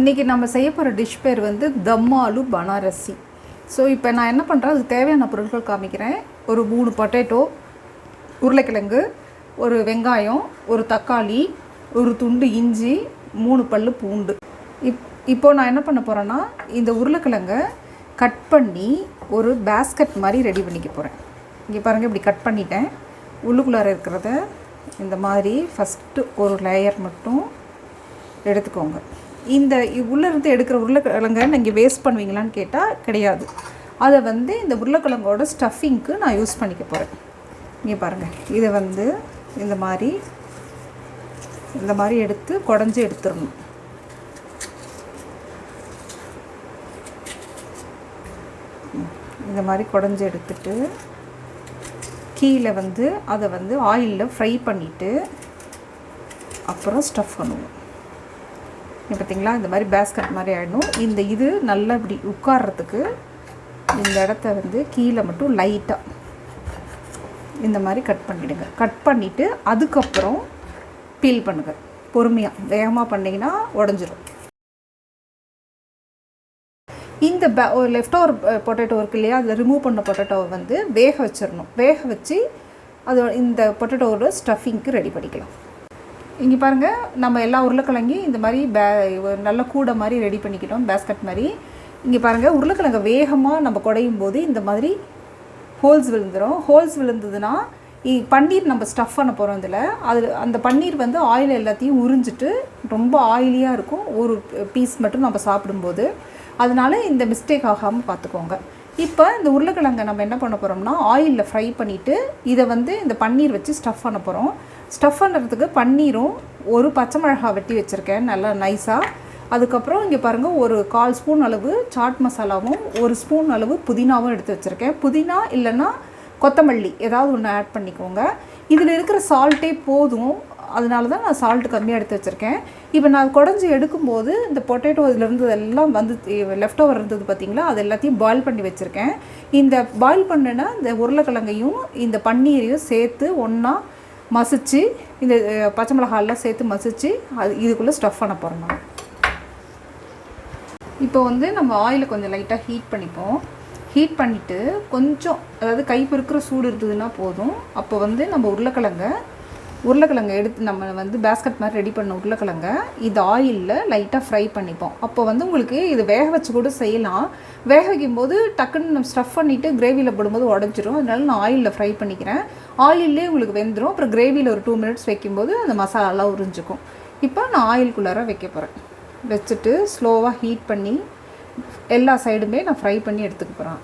இன்றைக்கி நம்ம செய்ய போகிற டிஷ் பேர் வந்து தம் ஆலு பனாரசி. ஸோ இப்போ நான் என்ன பண்ணுறேன், அதுக்கு தேவையான பொருட்கள் காமிக்கிறேன். ஒரு 3 பொட்டேட்டோ, உருளைக்கிழங்கு, ஒரு வெங்காயம், ஒரு தக்காளி, ஒரு துண்டு இஞ்சி, 3 பல்லு பூண்டு. இப்போது நான் என்ன பண்ண போகிறேன்னா, இந்த உருளைக்கிழங்கை கட் பண்ணி ஒரு பேஸ்கட் மாதிரி ரெடி பண்ணிக்க போகிறேன். இங்கே பாருங்கள், இப்படி கட் பண்ணிட்டேன். உள்ளுக்குள்ளார இருக்கிறத இந்த மாதிரி ஃபஸ்ட்டு ஒரு லேயர் மட்டும் எடுத்துக்கோங்க. இந்த உள்ளேருந்து எடுக்கிற உருளைக்கிழங்கை நீங்கள் வேஸ்ட் பண்ணுவீங்களான்னு கேட்டால் கிடையாது. அதை வந்து இந்த உருளைக்கிழங்கோட ஸ்டஃபிங்க்கு நான் யூஸ் பண்ணிக்க போகிறேன். இங்கே பாருங்கள், இதை வந்து இந்த மாதிரி எடுத்து குடஞ்சி எடுத்துடணும். இந்த மாதிரி குடஞ்சி எடுத்துட்டு கீழே வந்து அதை வந்து ஆயிலில் ஃப்ரை பண்ணிவிட்டு அப்புறம் ஸ்டஃப் பண்ணுவோம். பார்த்தீங்களா, இந்த மாதிரி பேஸ்கட் மாதிரி ஆகிடும். இது நல்லா இப்படி உட்கார்றதுக்கு இந்த இடத்த வந்து கீழே மட்டும் லைட்டாக இந்த மாதிரி கட் பண்ணிவிடுங்க. கட் பண்ணிவிட்டு அதுக்கப்புறம் பீல் பண்ணுங்கள். பொறுமையாக, வேகமாக பண்ணிங்கன்னா உடஞ்சிரும். இந்த லெஃப்ட் ஓவர் பொட்டேட்டோ இருக்கு இல்லையா, அதில் ரிமூவ் பண்ண பொட்டேட்டோவை வந்து வேக வச்சிடணும். வேக வச்சு இந்த பொட்டேட்டோவோட ஸ்டஃபிங்க்கு ரெடி பண்ணிக்கலாம். இங்கே பாருங்கள், நம்ம எல்லா உருளைக்கிழங்கையும் இந்த மாதிரி நல்ல கூடை மாதிரி ரெடி பண்ணிக்கிட்டோம், பேஸ்கட் மாதிரி. இங்கே பாருங்கள், உருளைக்கிழங்கை வேகமாக நம்ம குடையும் போது இந்த மாதிரி ஹோல்ஸ் விழுந்துடும். ஹோல்ஸ் விழுந்ததுன்னா பன்னீர் நம்ம ஸ்டஃப் பண்ண போகிறோம். அந்த பன்னீர் வந்து ஆயில் எல்லாத்தையும் உறிஞ்சிட்டு ரொம்ப ஆயிலியாக இருக்கும் ஒரு பீஸ் மட்டும் நம்ம சாப்பிடும்போது. அதனால் இந்த மிஸ்டேக் ஆகாமல் பார்த்துக்கோங்க. இப்போ இந்த உருளைக்கிழங்கை நம்ம என்ன பண்ண போகிறோம்னா, ஆயிலில் ஃப்ரை பண்ணிவிட்டு இதை வந்து இந்த பன்னீர் வச்சு ஸ்டஃப் பண்ண போகிறோம். ஸ்டஃப் பண்ணுறதுக்கு பன்னீரும் ஒரு பச்சை மிளகாய் வெட்டி வச்சுருக்கேன் நல்லா நைஸாக. அதுக்கப்புறம் இங்கே பாருங்கள், ஒரு 1/4 ஸ்பூன் அளவு சாட் மசாலாவும் 1 ஸ்பூன் அளவு புதினாவும் எடுத்து வச்சுருக்கேன். புதினா இல்லைன்னா கொத்தமல்லி ஏதாவது ஒன்று ஆட் பண்ணிக்கோங்க. இதில் இருக்கிற சால்ட்டே போதும், அதனால தான் நான் சால்ட்டு கம்மியாக எடுத்து வச்சுருக்கேன். இப்போ நான் குடஞ்சி எடுக்கும்போது இந்த பொட்டேட்டோ இதில் இருந்ததெல்லாம் வந்து லெஃப்ட் ஓவர் இருந்தது பார்த்திங்களா, அது எல்லாத்தையும் பாயில் பண்ணி வச்சுருக்கேன். இந்த பாயில் பண்ணினா இந்த உருளைக்கிழங்கையும் இந்த பன்னீரையும் சேர்த்து ஒன்றா மசிச்சு இந்த பச்சை மிளகாயெல்லாம் சேர்த்து மசிச்சு இதுக்குள்ளே ஸ்டஃப் பண்ண போகிறோம். நான் இப்போ வந்து நம்ம ஆயிலை கொஞ்சம் லைட்டாக ஹீட் பண்ணிப்போம். ஹீட் பண்ணிவிட்டு கொஞ்சம், அதாவது கை பொறுக்கிற சூடு இருந்ததுன்னா போதும். அப்போ வந்து நம்ம உருளைக்கிழங்கை எடுத்து நம்ம வந்து பேஸ்கட் மாதிரி ரெடி பண்ண உருளைக்கிழங்கை இது ஆயிலில் லைட்டாக ஃப்ரை பண்ணிப்போம். அப்போ வந்து உங்களுக்கு இது வேக வச்சு கூட செய்யலாம். வேக வைக்கும்போது டக்குன்னு நம்ம ஸ்டஃப் பண்ணிவிட்டு கிரேவியில் போடும்போது உடஞ்சிரும். அதனால நான் ஆயிலில் ஃப்ரை பண்ணிக்கிறேன். ஆயிலே உங்களுக்கு வெந்துடும். அப்புறம் கிரேவியில் ஒரு 2 மினிட்ஸ் வைக்கும்போது அந்த மசாலாலாம் உறிஞ்சிக்கும். இப்போ நான் ஆயிலுக்குள்ளார வைக்க போகிறேன். வச்சுட்டு ஸ்லோவாக ஹீட் பண்ணி எல்லா சைடுமே நான் ஃப்ரை பண்ணி எடுத்துக்க போகிறேன்.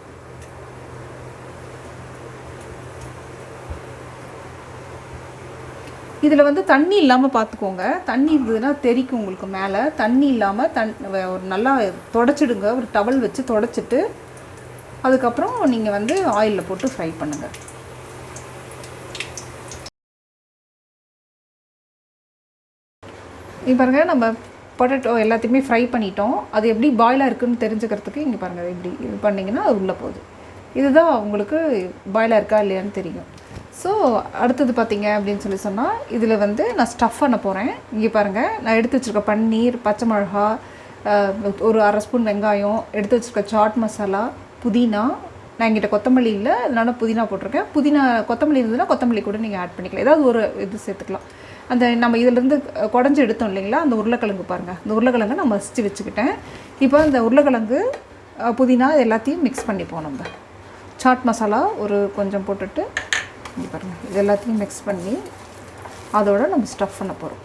இதில் வந்து தண்ணி இல்லாமல் பார்த்துக்கோங்க. தண்ணி இருந்ததுன்னா தெரிக்கும் உங்களுக்கு மேலே. தண்ணி இல்லாமல் ஒரு நல்லா தொடச்சிடுங்க. ஒரு டவல் வச்சு தொடச்சிட்டு அதுக்கப்புறம் நீங்கள் வந்து ஆயிலில் போட்டு ஃப்ரை பண்ணுங்கள். இங்கே பாருங்கள், நம்ம பொட்டேட்டோ எல்லாத்தையுமே ஃப்ரை பண்ணிட்டோம். அது எப்படி பாயிலாக இருக்குதுன்னு தெரிஞ்சுக்கிறதுக்கு இங்கே பாருங்கள், இப்படி இது பண்ணிங்கன்னா அது உள்ளே போகுது. இதுதான் உங்களுக்கு பாயிலாக இருக்கா இல்லையான்னு தெரியும். ஸோ அடுத்தது பார்த்திங்க அப்படின்னு சொன்னால் இதில் வந்து நான் ஸ்டஃப் பண்ண போகிறேன். இங்கே பாருங்கள், நான் எடுத்து வச்சுருக்க பன்னீர், பச்சை மிளகா, ஒரு 1/2 ஸ்பூன் வெங்காயம், எடுத்து வச்சுருக்க சாட் மசாலா, புதினா. நான் என்கிட்ட கொத்தமல்லி இல்லை, அதனால புதினா போட்டிருக்கேன். கொத்தமல்லி இருந்ததுன்னா கொத்தமல்லி கூட நீங்கள் ஆட் பண்ணிக்கலாம். ஏதாவது ஒரு இது சேர்த்துக்கலாம். அந்த நம்ம இதிலேருந்து குடஞ்சி எடுத்தோம் இல்லைங்களா, அந்த உருளைக்கிழங்கு பாருங்கள், அந்த உருளைக்கிழங்கு நான் மசிச்சு வச்சுக்கிட்டேன். இப்போ இந்த உருளைக்கிழங்கு, புதினா எல்லாத்தையும் மிக்ஸ் பண்ணிப்போம். நம்ம சாட் மசாலா ஒரு கொஞ்சம் போட்டுட்டு இங்கே பாருங்கள், இது எல்லாத்தையும் மிக்ஸ் பண்ணி அதோடு நம்ம ஸ்டஃப் பண்ண போகிறோம்.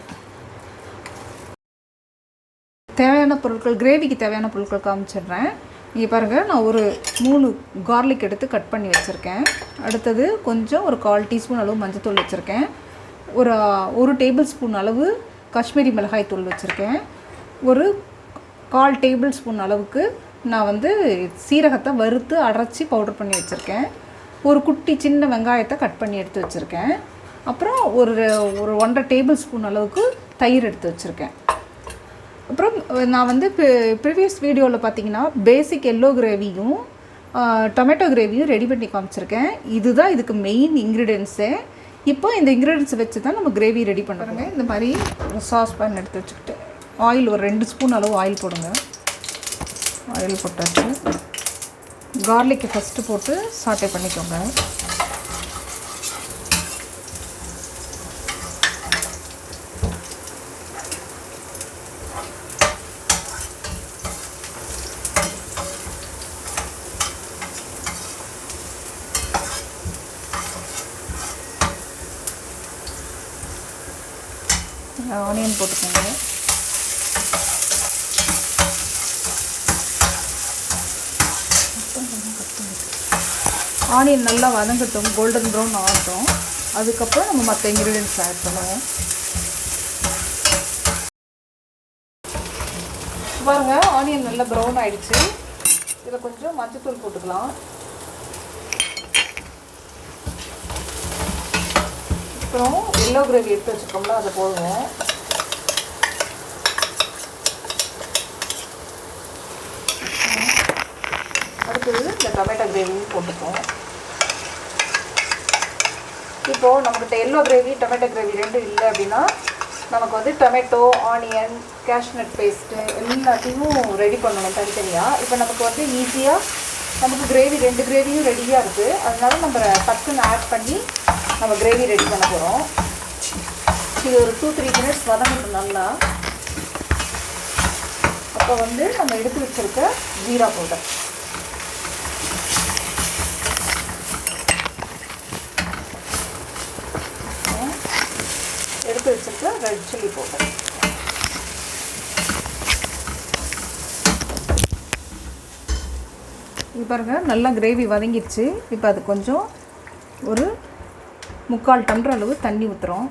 தேவையான பொருட்கள், கிரேவிக்கு தேவையான பொருட்கள் காமிச்சிடுறேன். இங்கே பாருங்கள், நான் ஒரு 3 கார்லிக் எடுத்து கட் பண்ணி வச்சுருக்கேன். அடுத்தது கொஞ்சம் ஒரு 1/4 டீஸ்பூன் அளவு மஞ்சத்தூள் வச்சுருக்கேன். ஒரு 1 டேபிள் ஸ்பூன் அளவு காஷ்மீரி மிளகாய் தூள் வச்சுருக்கேன். ஒரு 1/4 டேபிள் ஸ்பூன் அளவுக்கு நான் வந்து சீரகத்தை வறுத்து அரைச்சி பவுடர் பண்ணி வச்சுருக்கேன். ஒரு குட்டி சின்ன வெங்காயத்தை கட் பண்ணி எடுத்து வச்சுருக்கேன். அப்புறம் ஒரு 1.5 டேபிள் ஸ்பூன் அளவுக்கு தயிர் எடுத்து வச்சுருக்கேன். அப்புறம் நான் வந்து ப்ரீவியஸ் வீடியோவில் பார்த்தீங்கன்னா பேசிக் எல்லோ கிரேவியும் டொமேட்டோ கிரேவியும் ரெடி பண்ணி காமிச்சிருக்கேன். இதுதான் இதுக்கு மெயின் இன்க்ரீடியன்ஸே. இப்போ இந்த இன்க்ரீடியன்ஸ் வச்சு தான் நம்ம கிரேவி ரெடி பண்ணுறோங்க. இந்த மாதிரி சாஸ் பேன் எடுத்து வச்சுக்கிட்டு ஆயில் ஒரு 2 ஸ்பூன் அளவு ஆயில் போடுங்க. ஆயில் போட்டாச்சு. கார்லிக்கை ஃபஸ்ட்டு போட்டு சாட்டே பண்ணிக்கோங்க. ஆனியன் போட்டுக்கோங்க. ஆனியன் நல்லா வதங்கட்டும், கோல்டன் ப்ரௌன் ஆகட்டும். அதுக்கப்புறம் நம்ம மற்ற இன்க்ரீடியன்ட்ஸ் ஆட் பண்ணுவோம். பாருங்க, ஆனியன் நல்லா ப்ரௌன் ஆகிடுச்சு. இதில் கொஞ்சம் மஞ்சத்தூள் போட்டுக்கலாம். அப்புறம் எல்லோ கிரேவி எடுத்து வச்சுக்கோம்ல, அதை போடுவோம். அடுத்தது இந்த டொமேட்டோ கிரேவியும் போட்டுப்போம். இப்போது நம்மக்கிட்ட எல்லோ கிரேவி டொமேட்டோ கிரேவி ரெண்டும் இல்லை அப்படின்னா நமக்கு வந்து டொமேட்டோ, ஆனியன், கேஷ்நட் பேஸ்ட்டு எல்லாத்தையும் ரெடி பண்ணணும் தனித்தனியாக. இப்போ நமக்கு வந்து ஈஸியாக நமக்கு கிரேவி 2 கிரேவியும் ரெடியாக இருக்குது. அதனால நம்ம டக்குன்னு ஆட் பண்ணி நம்ம கிரேவி ரெடி பண்ண போகிறோம். இது ஒரு 2-3 மினிட்ஸ் வதங்கட்டும் நல்லா. அப்போ வந்து நம்ம எடுத்து வச்சுருக்க ஜீரா பவுடர், எடுத்து வச்சுருக்க ரெட் சில்லி பவுடர், இது பாருங்கள் நல்லா கிரேவி வதங்கிடுச்சு. இப்போ அது கொஞ்சம் ஒரு 3/4 டம்ளர் அளவு தண்ணி ஊற்றுறோம்.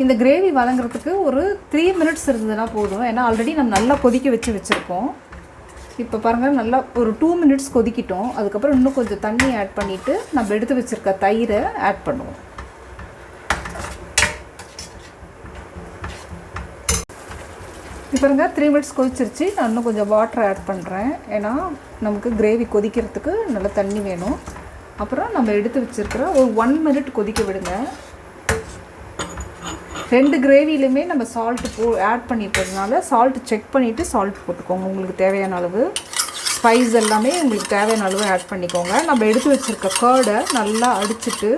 இந்த கிரேவி வதங்கிறதுக்கு ஒரு 3 மினிட்ஸ் இருந்ததுன்னா போதும். ஏன்னா ஆல்ரெடி நம்ம நல்லா கொதிக்க வச்சுருக்கோம். இப்போ பாருங்கள் நல்லா ஒரு 2 மினிட்ஸ் கொதிக்கிட்டோம். அதுக்கப்புறம் இன்னும் கொஞ்சம் தண்ணி ஆட் பண்ணிவிட்டு நம்ம எடுத்து வச்சுருக்க தயிரை ஆட் பண்ணுவோம். இப்போ பாருங்க 3 மினிட்ஸ் கொதிச்சிருச்சு. நான் இன்னும் கொஞ்சம் வாட்டர் ஆட் பண்ணுறேன். ஏன்னா நமக்கு கிரேவி கொதிக்கிறதுக்கு நல்லா தண்ணி வேணும். அப்புறம் நம்ம எடுத்து வச்சுருக்கிற ஒரு 1 மினிட் கொதிக்க விடுங்க. 2 கிரேவிலையுமே நம்ம சால்ட்டு ஆட் பண்ணிட்டதுனால சால்ட்டு செக் பண்ணிவிட்டு சால்ட் போட்டுக்கோங்க. உங்களுக்கு தேவையான அளவு ஸ்பைஸ் எல்லாமே உங்களுக்கு தேவையான அளவு ஆட் பண்ணிக்கோங்க. நம்ம எடுத்து வச்சுருக்க கர்டை நல்லா அடிச்சுட்டு,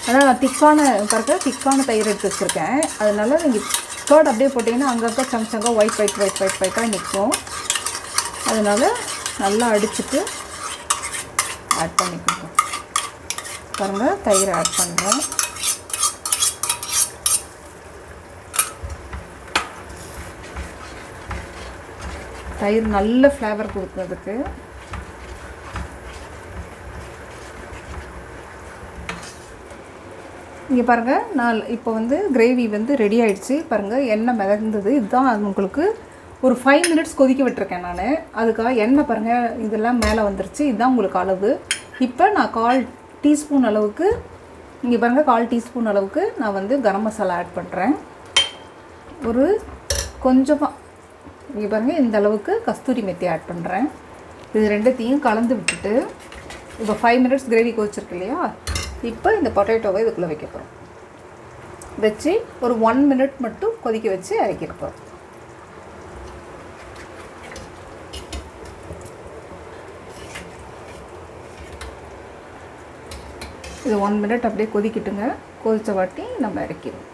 ஆனால் நான் திக்கான தயிர் எடுத்து வச்சுருக்கேன். அதனால நீங்கள் கர்ட் அப்படியே போட்டிங்கன்னா அங்கங்கே சம்சங்க ஒயிட்டாக நிற்கும். அதனால் நல்லா அடிச்சுட்டு ஆட் பண்ணிக்கோங்க. பாருங்கள், தயிர் ஆட் பண்ணுறேன். தயிர் நல்ல ஃப்ளேவர் கொடுக்குறதுக்கு. இங்கே பாருங்கள், நான் இப்போ வந்து கிரேவி வந்து ரெடி ஆகிடுச்சு. பாருங்கள், எண்ணெய் மிதந்தது. இதுதான் உங்களுக்கு ஒரு 5 மினிட்ஸ் கொதிக்க விட்டுருக்கேன் நான். அதுக்காக எண்ணெய் பாருங்கள் இதெல்லாம் மேலே வந்துருச்சு. இதுதான் உங்களுக்கு அளவு. இப்போ நான் 1/4 டீஸ்பூன் அளவுக்கு, இங்கே பாருங்கள் 1/4 டீஸ்பூன் அளவுக்கு நான் வந்து கரம் மசாலா ஆட் பண்ணுறேன். ஒரு கொஞ்சமாக இங்கே பாருங்கள் இந்த அளவுக்கு கஸ்தூரி மெத்தி ஆட் பண்ணுறேன். இது ரெண்டுத்தையும் கலந்து விட்டுட்டு, இப்போ 5 மினிட்ஸ் கிரேவி கொதிச்சிருக்கு இல்லையா, இப்போ இந்த பொட்டேட்டோவை இதுக்குள்ளே வைக்க போகிறோம். வச்சு ஒரு 1 மினிட் மட்டும் கொதிக்க வச்சு இறக்கிருப்போம். இது 1 மினிட் அப்படியே கொதிக்கிட்டுங்க. கொதித்த வாட்டி நம்ம இறக்கிடுவோம்.